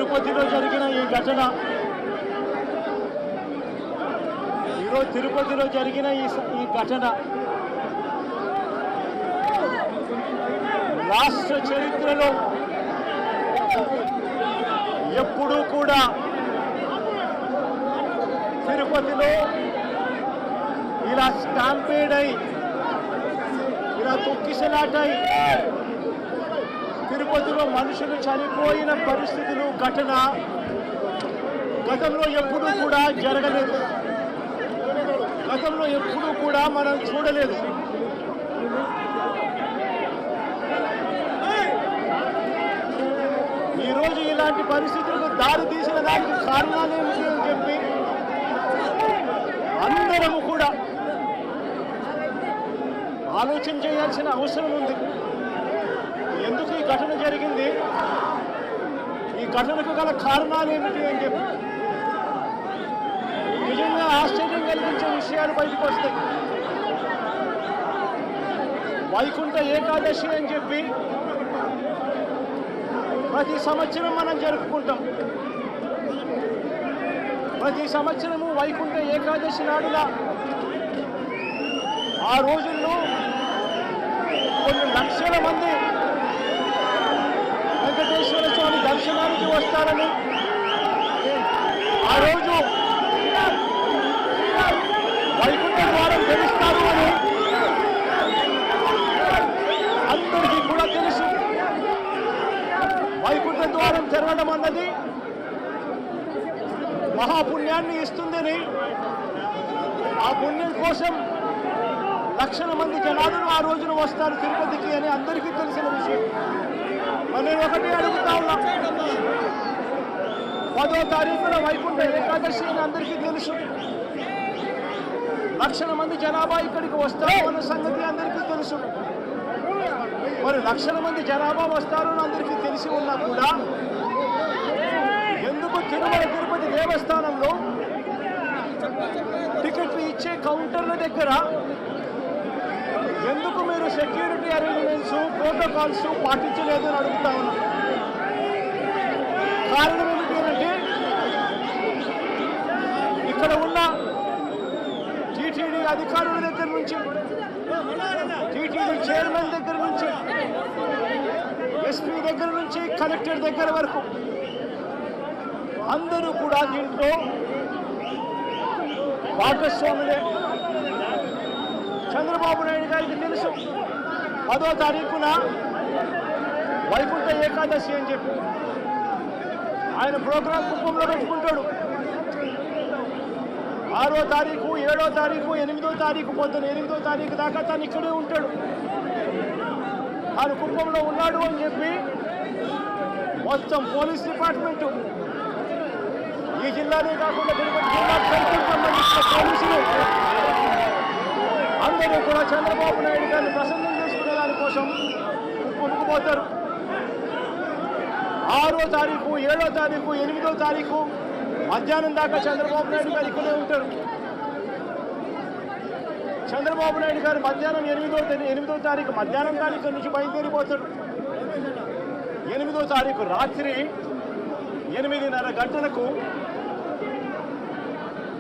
తిరుపతిలో జరిగిన ఈ ఘటన, ఈరోజు తిరుపతిలో జరిగిన ఈ ఘటన రాష్ట్ర చరిత్రలో ఎప్పుడూ కూడా తిరుపతిలో ఇలా స్టాంపేడ్ అయి, ఇలా తొక్కిసలాటై తిరుపతిలో మనుషులు చనిపోయిన పరిస్థితులు ఘటన గతంలో ఎప్పుడూ కూడా జరగలేదు. గతంలో ఎప్పుడూ కూడా మనం చూడలేదు. ఈరోజు ఇలాంటి పరిస్థితులకు దారి తీసిన దానికి కారణాలు ఏమిటి అని చెప్పి అందరము కూడా ఆలోచన చేయాల్సిన అవసరం ఉంది. ఎందుకు ఈ ఘటన జరిగింది, ఈ ఘటనకు గల కారణాలు ఏమిటి అని చెప్పి నిజంగా ఆశ్చర్యం కలిగించే విషయాలు బయటకు వస్తాయి. వైకుంఠ ఏకాదశి అని చెప్పి ప్రతి సంవత్సరం మనం జరుపుకుంటాం. ప్రతి సంవత్సరము వైకుంఠ ఏకాదశి నాడున ఆ రోజుల్లో కొన్ని లక్షల మంది వెంకటేశ్వర స్వామి దర్శనానికి వస్తారని, ఆ రోజు వైకుంఠ ద్వారం తెరుస్తారు అని అందరికీ కూడా తెలుసు. వైకుంఠ ద్వారం తెరవడం అన్నది మహాపుణ్యాన్ని ఇస్తుందని, ఆ పుణ్యం కోసం లక్షల మంది జనాలను ఆ రోజున వస్తారు తిరుపతికి అని అందరికీ తెలిసిన విషయం. నేను ఒకటి అడుగుతా ఉన్నా, 10వ తారీఖున వైకుంఠ ఏకాదశి అని అందరికీ తెలుసు. లక్షల మంది జనాభా ఇక్కడికి వస్తారు అన్న సంగతి అందరికీ తెలుసు. మరి లక్షల మంది జనాభా వస్తారు అని అందరికీ తెలిసి ఉన్నా కూడా ఎందుకు తిరుమల తిరుపతి దేవస్థానంలో టికెట్లు ఇచ్చే కౌంటర్ల దగ్గర ఎందుకు మీరు సెక్యూరిటీ అరేంజ్మెంట్స్, ప్రోటోకాల్స్ పాటించలేదు అని అడుగుతా ఉన్నాం. కారణం ఏమిటి అంటే ఇక్కడ ఉన్న టీటీడీ అధికారుల దగ్గర నుంచి, టీటీడీ చైర్మన్ దగ్గర నుంచి, ఎస్పీ దగ్గర నుంచి కలెక్టర్ దగ్గర వరకు అందరూ కూడా దీంట్లో భాగస్వాములే. చంద్రబాబు నాయుడు గారికి తెలుసు 10వ తారీఖున వైకుంఠ ఏకాదశి అని చెప్పి ఆయన ప్రోగ్రాం కుప్పంలో పెట్టుకుంటాడు. 6వ తారీఖు, 7వ తారీఖు, 8వ తారీఖు పొద్దున 8వ తారీఖు దాకా తను ఇక్కడే ఉంటాడు. తాను కుప్పంలో ఉన్నాడు అని చెప్పి మొత్తం పోలీస్ డిపార్ట్మెంటు, ఈ జిల్లానే కాకుండా తిరుపతి జిల్లాకు సంబంధించిన పోలీసులు అందరూ కూడా చంద్రబాబు నాయుడు గారిని ప్రసన్నం చేసుకునే దానికోసం కొనుక్కుపోతారు. 6వ తారీఖు, 7వ తారీఖు, 8వ తారీఖు మధ్యాహ్నం దాకా చంద్రబాబు నాయుడు గారు ఇక్కడే ఉంటారు. చంద్రబాబు నాయుడు గారు మధ్యాహ్నం 8వ తారీఖు మధ్యాహ్నం తారీఖు నుంచి బయలుదేరిపోతాడు. 8వ తారీఖు రాత్రి 8:30 గంటలకు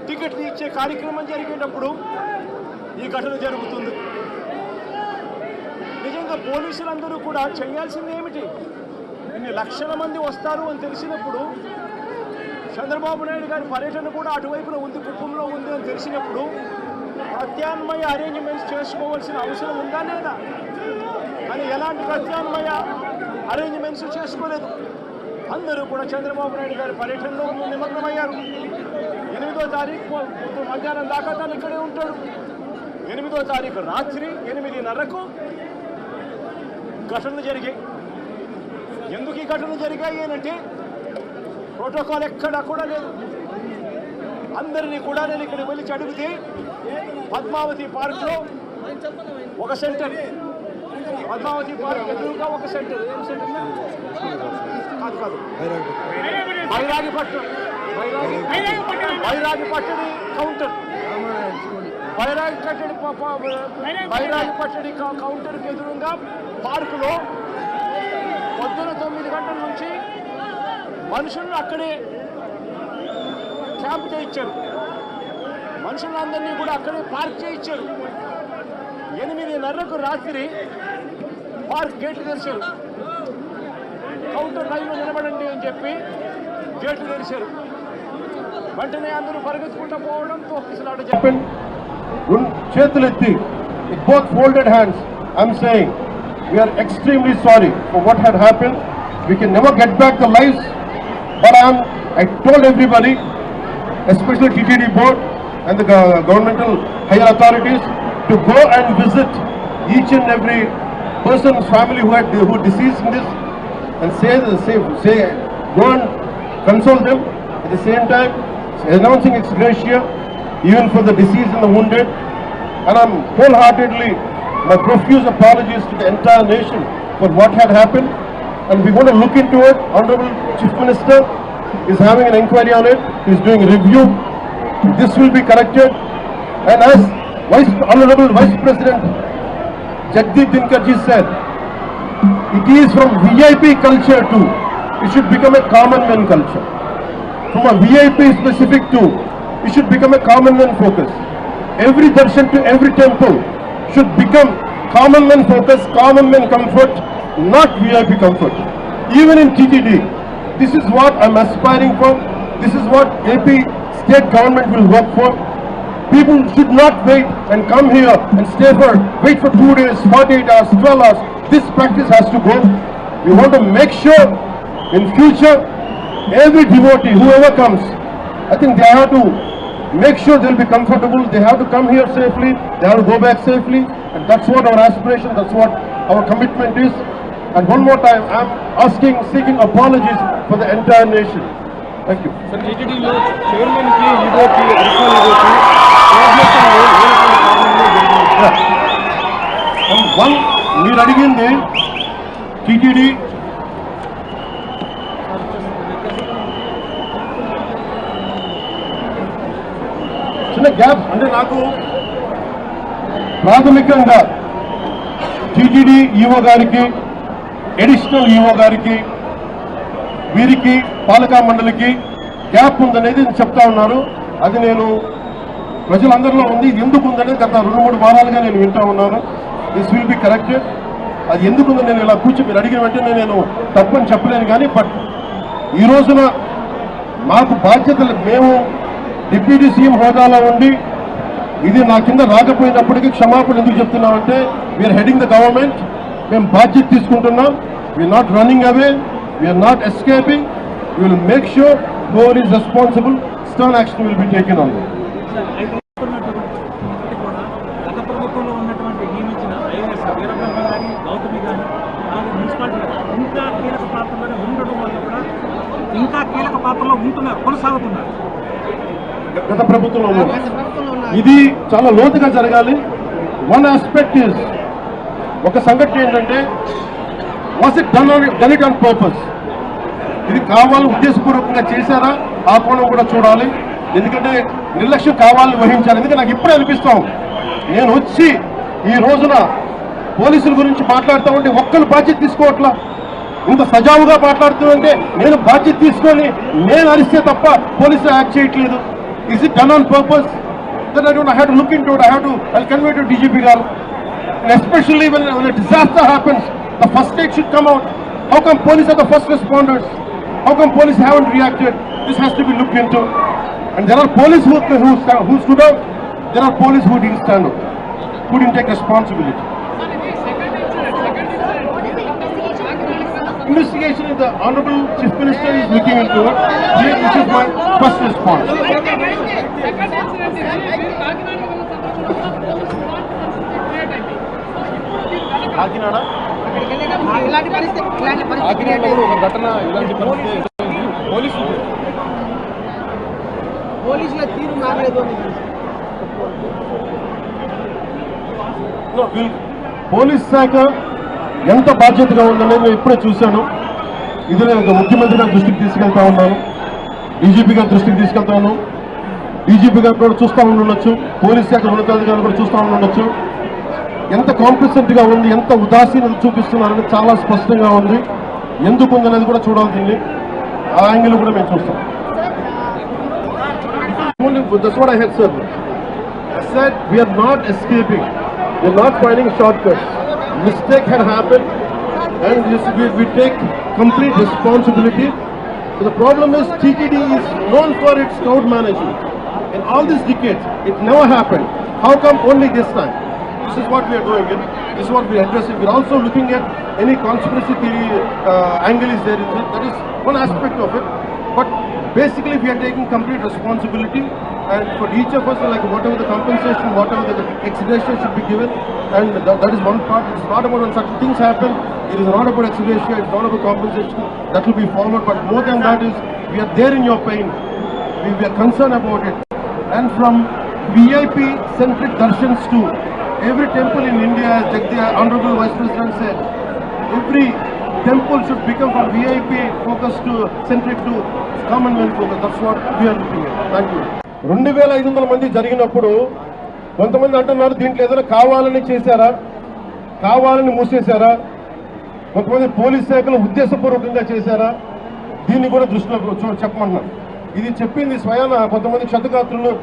టికెట్లు ఇచ్చే కార్యక్రమం జరిగేటప్పుడు ఈ ఘటన జరుగుతుంది. నిజంగా పోలీసులందరూ కూడా చేయాల్సింది ఏమిటి? ఇన్ని లక్షల మంది వస్తారు అని తెలిసినప్పుడు, చంద్రబాబు నాయుడు గారి పర్యటన కూడా అటువైపున ఉంది, కుప్పంలో ఉంది అని తెలిసినప్పుడు ప్రత్యామ్నాయ అరేంజ్మెంట్స్ చేసుకోవాల్సిన అవసరం ఉందా లేదా? అని ఎలాంటి ప్రత్యామ్నాయ అరేంజ్మెంట్స్ చేసుకోలేదు. అందరూ కూడా చంద్రబాబు నాయుడు గారి పర్యటనలో నిమగ్నమయ్యారు. 8వ తారీఖు మధ్యాహ్నం దాకా తను ఇక్కడే ఉంటాడు. 8వ తారీఖు రాత్రి 8:30కు ఘటనలు జరిగాయి. ఎందుకు ఈ ఘటనలు జరిగాయి అంటే ప్రోటోకాల్ ఎక్కడా కూడా లేదు. అందరినీ కూడా నేను ఇక్కడికి వెళ్ళి అడిగితే పద్మావతి పార్క్లో ఒక సెంటర్, పద్మావతి పార్క్ ఎదురుగా ఒక సెంటర్, ఏం సెంటర్ కాదు బైరాగిపట్టడి కౌంటర్, బైరాగిపట్టడి కౌంటర్కి ఎదురుగా పార్కులో పొద్దున 9 గంటల నుంచి మనుషులను అక్కడే క్యాంప్ చేయించారు, మనుషులందరినీ కూడా అక్కడే పార్క్ చేయించారు. 8:30 రాత్రి పార్క్ గేట్లు తెరిచారు. కౌంటర్ లైన్లో నిలబడండి అని చెప్పి గేట్లు తెరిచారు. వెంటనే అందరూ పరిగెత్తుకుంటూ పోవడంతో చేతులెత్తి with both folded hands, I'm saying we are extremely sorry for what had happened. We can never get back the lives, but I told everybody, especially TTD board and the governmental higher authorities, to go and visit each and every person's family who deceased in this, and say go and console them. At the same time, announcing ex gratia even for the deceased and the wounded. And I'm wholeheartedly, my profuse apologies to the entire nation for what had happened. And we want to look into it. Honorable Chief Minister is having an inquiry on it. He's doing a review. This will be corrected. And as Honorable Vice President Jagdeep Dinkarji said, it is from VIP culture to, it should become a common man culture. From a VIP specific to, it should become a common man focus. Every darshan to every temple should become common man focus, common man comfort, not VIP comfort. Even in TTD, this is what I'm aspiring for. This is what AP state government will work for. People should not wait and come here and wait for 2 days, 48 hours, 12 hours. This practice has to go. We want to make sure in future, every devotee, whoever comes, I think they have to make sure they'll be comfortable. They have to come here safely. They have to go back safely. And that's what our aspiration, that's what our commitment is. And one more time, I'm seeking apologies for the entire nation. Thank you. Sir, TTD lo chairman ki ego ki additional ego ki and one మీరు అడిగింది TTD చిన్న gap అంటే నాకు ప్రాథమికంగా TTD EO గారికి, additional EO గారికి, వీరికి పాలకా మండలికి గ్యాప్ ఉందనేది చెప్తా ఉన్నారు. అది నేను ప్రజలందరిలో ఉంది. ఎందుకు ఉందనేది గత 2-3 వారాలుగా నేను వింటా ఉన్నాను. This will be corrected. అది ఎందుకు ఉందని నేను ఇలా మీరు అడిగిన వెంటనే నేను తప్పని చెప్పలేను. కానీ బట్ ఈ రోజున మాకు బాధ్యతలు, మేము డిప్యూటీ సీఎం హోదాలో ఉండి ఇది నా కింద రాకపోయినప్పటికీ క్షమాపణ ఎందుకు చెప్తున్నామంటే, వీఆర్ హెడింగ్ ద గవర్నమెంట్. మేము బాధ్యత తీసుకుంటున్నాం. We're not running away, we're not escaping. We will make sure whoever is responsible, stern action will be taken on them. గత ప్రభుత్వంలో ఉన్నటువంటి నియమించిన ఐఏఎస్ వీరబ్రహ్మ గారి, గౌతమి గారి, మున్సిపాలిటీ ఇంకా కీలక పాత్రలోనే ఉండడం వల్ల కూడా ఇంకా కీలక పాత్రలో ఉంటున్నారు, కొనసాగుతున్నారు. గత ప్రభుత్వంలో ఇది చాలా లోతుగా జరగాలి. వన్ ఆస్పెక్ట్ ఇస్, ఒక సంఘటన ఏంటంటే, was it done it on purpose? ఇది కావాలని ఉద్దేశపూర్వకంగా చేశారా? ఆ కోణం కూడా చూడాలి. ఎందుకంటే నిర్లక్ష్యం కావాలని వహించాలి. ఎందుకంటే నాకు ఇప్పుడే అనిపిస్తాం, నేను వచ్చి ఈ రోజున పోలీసుల గురించి మాట్లాడుతూ ఉంటే ఒక్కరు బాధ్యత తీసుకోవట్లా. ఇంత సజావుగా మాట్లాడుతుందంటే నేను బాధ్యత తీసుకొని నేను అరిస్తే తప్ప పోలీసులు యాక్ట్ చేయట్లేదు. Is it done on purpose? Then I have to look into it. I'll convey to DGP garu. And especially when a disaster happens, the first aid should come out. How come police are the first responders? How come police haven't reacted? This has to be looked into. And there are police who stood out. There are police who didn't stand up, who didn't take responsibility. Investigation is the Honorable Chief Minister is looking into it. This is my first response. పోలీసుల తీరు మారలేదు. Police శాఖ ఎంత బాధ్యతగా ఉందనేది నేను ఇప్పుడే చూశాను. ఇది నేను ముఖ్యమంత్రి గారి దృష్టికి తీసుకెళ్తా ఉన్నాను, డీజీపీ గారి దృష్టికి తీసుకెళ్తాను. డీజీపీ గారు కూడా చూస్తూ ఉండొచ్చు, పోలీస్ శాఖ ఉన్నతాధికారులు కూడా చూస్తూ ఉండొచ్చు. ఎంత కాంప్లిసెంట్గా ఉంది, ఎంత ఉదాసీనత చూపిస్తున్నారని చాలా స్పష్టంగా ఉంది. ఎందుకు ఉందనేది కూడా చూడాల్సింది. ఆ యాంగిల్ కూడా మేము చూస్తాం. That's what I had said. I said we are not escaping. We are not finding shortcuts. Mistake had happened, and we take complete responsibility. So the problem is TTD is known for its crowd management. In all these decades, it never happened. How come only this time? This is what we are doing. This is what we are addressing. We are also looking at any conspiracy theory angle is there. That is one aspect of it. But basically, we are taking complete responsibility, and for each of us, like whatever the compensation, whatever the ex-gratia should be given, and that is one part. It's not about when such things happen. It is not about ex-gratia. It's not about compensation. That will be followed. But more than that is, we are there in your pain. We are concerned about it. And from VIP-centric darshans to every temple in India, as Jagdiya, Honorable Vice President said, every temple should become from VIP focus to centric to Commonwealth focus. That's what we are looking at. Thank you. 2,500 మంది జరిగినప్పుడు కొంతమంది అంటున్నారు దీంట్లో ఏదైనా కావాలని చేశారా, కావాలని మూసేశారా, కొంతమంది పోలీస్ శాఖలు ఉద్దేశపూర్వకంగా చేశారా, దీన్ని కూడా దృష్టిలో చెప్పమంటున్నారు. ఇది చెప్పింది స్వయాన కొంతమంది క్షతగాత్రులు,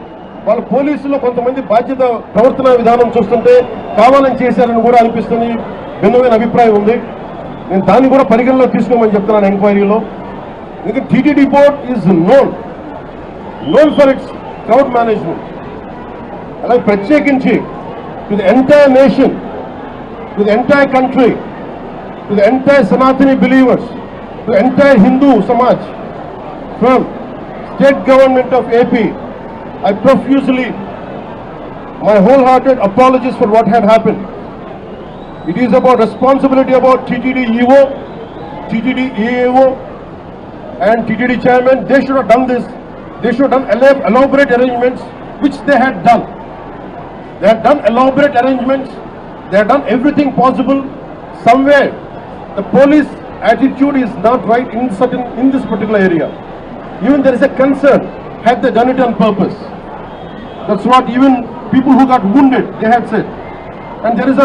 వాళ్ళ పోలీసులు కొంతమంది బాధ్యత ప్రవర్తన విధానం చూస్తుంటే కావాలని చేశారని కూడా అనిపిస్తుంది. భిన్నమైన అభిప్రాయం ఉంది. నేను దాన్ని కూడా పరిగణలో తీసుకోమని చెప్తున్నాను ఎంక్వైరీలో. ఎందుకంటే TTD board is known for it's crowd management. అలాగే ప్రత్యేకించి to the entire nation, to the entire country, to the entire Sanatani believers, to entire Hindu Samaj, from state government of AP, I profusely, my wholehearted apologies for what had happened. It is about responsibility about TTD EO, TTD EAO and TTD chairman. They should have done this. They should have done elaborate arrangements, which they had done. They had done elaborate arrangements. They had done everything possible. Somewhere, the police attitude is not right in this particular area. Even there is a concern. Had they done it on purpose? That's what even people who got wounded, they had said. And there is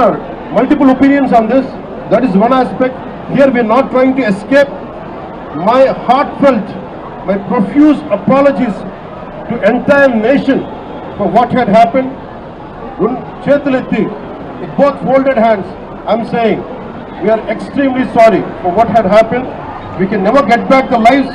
multiple opinions on this. That is one aspect. Here we are not trying to escape. My heartfelt, my profuse apologies to entire nation for what had happened. Chetuletti, with both folded hands, I'm saying we are extremely sorry for what had happened. We can never get back the lives